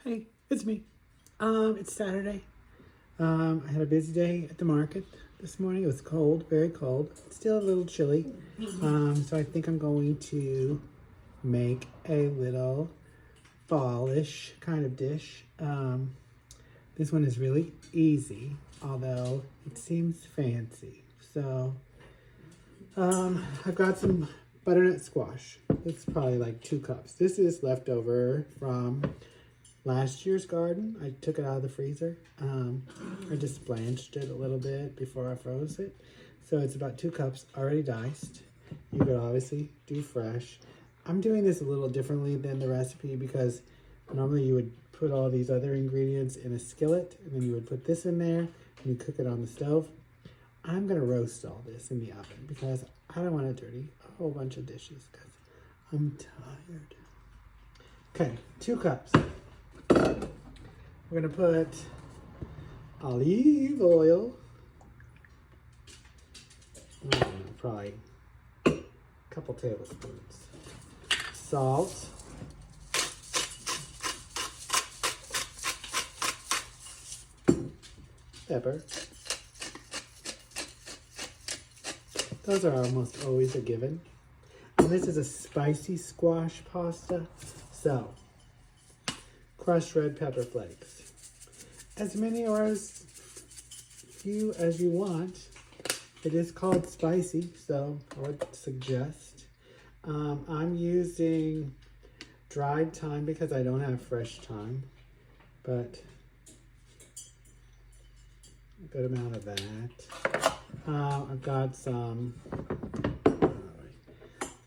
Hey, it's me. It's Saturday. I had a busy day at the market this morning. It was cold, very cold. Still a little chilly. So I think I'm going to make a little fallish kind of dish. This one is really easy, although it seems fancy. So I've got some butternut squash. It's probably like 2 cups. This is leftover from last year's garden. I took it out of the freezer. I just blanched it a little bit before I froze it. So it's about 2 cups already diced. You could obviously do fresh. I'm doing this a little differently than the recipe because normally you would put all these other ingredients in a skillet and then you would put this in there and you cook it on the stove. I'm gonna roast all this in the oven because I don't want to dirty a whole bunch of dishes because I'm tired. Okay, 2 cups. We're gonna put olive oil, probably a couple tablespoons, salt, pepper. Those are almost always a given. And this is a spicy squash pasta, so crushed red pepper flakes. As many or as few as you want. It is called spicy, so I would suggest. I'm using dried thyme because I don't have fresh thyme, but a good amount of that. I've got some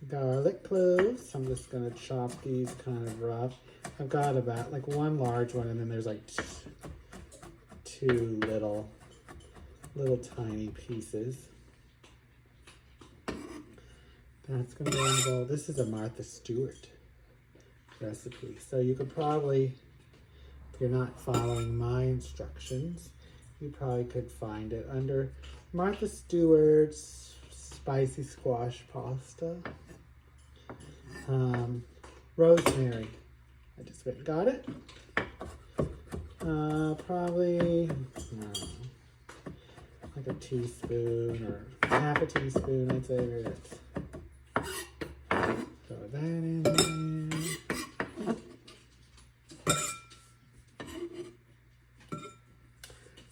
garlic cloves. I'm just gonna chop these kind of rough. I've got about like 1 large one, and then there's like 2 little tiny pieces. That's gonna go in the bowl. This is a Martha Stewart recipe, so you could probably, if you're not following my instructions, you probably could find it under Martha Stewart's spicy squash pasta. Rosemary. I just went and got it. Probably like a teaspoon or half a teaspoon, I'd say. Throw that in there.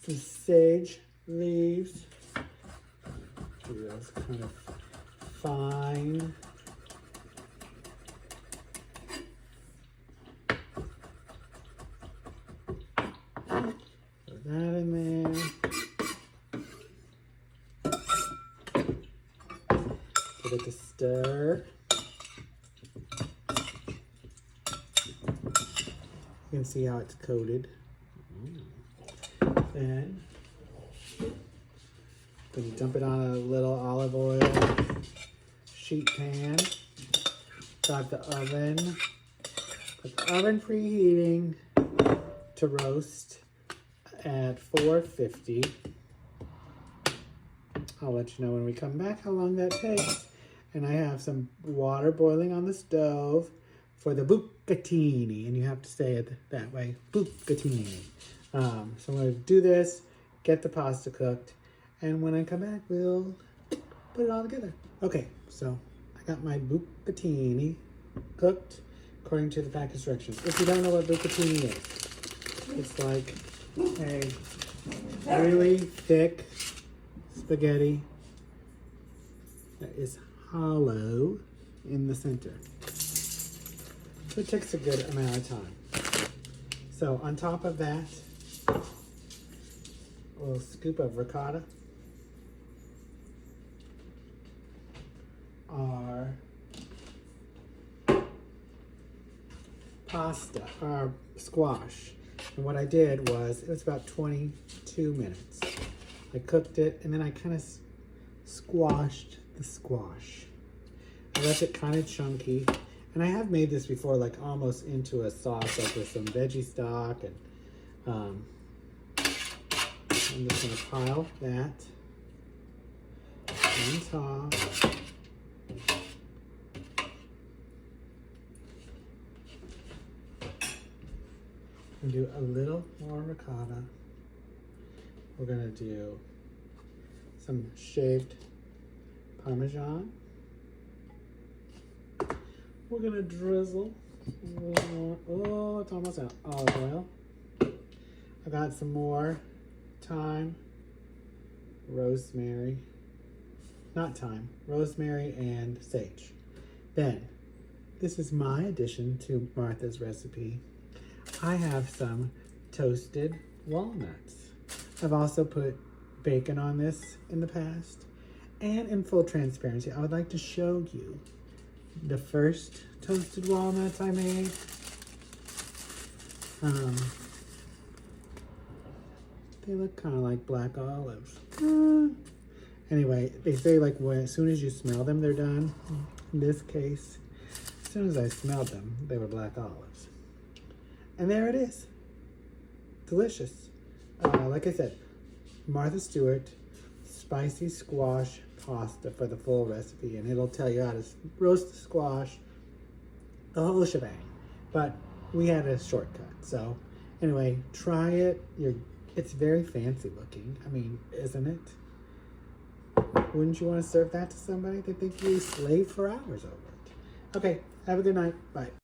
Some sage leaves. Do those kind of fine. That in there. Give it a stir. You can see how it's coated. Then dump it on a little olive oil sheet pan. Got the oven. Got the oven preheating to roast at 450. I'll let you know when we come back how long that takes. And I have some water boiling on the stove for the bucatini, and you have to say it that way, bucatini. So I'm going to do this, get the pasta cooked, and when I come back, we'll put it all together. Okay, so I got my bucatini cooked according to the package directions. If you don't know what bucatini is, it's like a really thick spaghetti that is hollow in the center. So it takes a good amount of time. So on top of that, a little scoop of ricotta. Our pasta, our squash. And what I did was, it was about 22 minutes. I cooked it and then I kind of squashed the squash. I left it kind of chunky. And I have made this before, like almost into a sauce, like with some veggie stock. And I'm just gonna pile that on top. and do a little more ricotta. We're gonna do some shaved Parmesan. We're gonna drizzle. Oh, it's almost out. Olive oil. I got some more thyme, rosemary, not thyme, rosemary and sage. Then, this is my addition to Martha's recipe. I have some toasted walnuts. I've also put bacon on this in the past. And in full transparency, I would like to show you the first toasted walnuts I made. They look kind of like black olives. Anyway, they say like as soon as you smell them, they're done. In this case, as soon as I smelled them, they were black olives. And there it is. Delicious. Like I said, Martha Stewart spicy squash pasta for the full recipe, and it'll tell you how to roast the squash, the whole shebang. But we had a shortcut. So anyway, try it. It's very fancy looking. I mean, isn't it? Wouldn't you want to serve that to somebody? They think you slaved for hours over it. Okay, have a good night. Bye.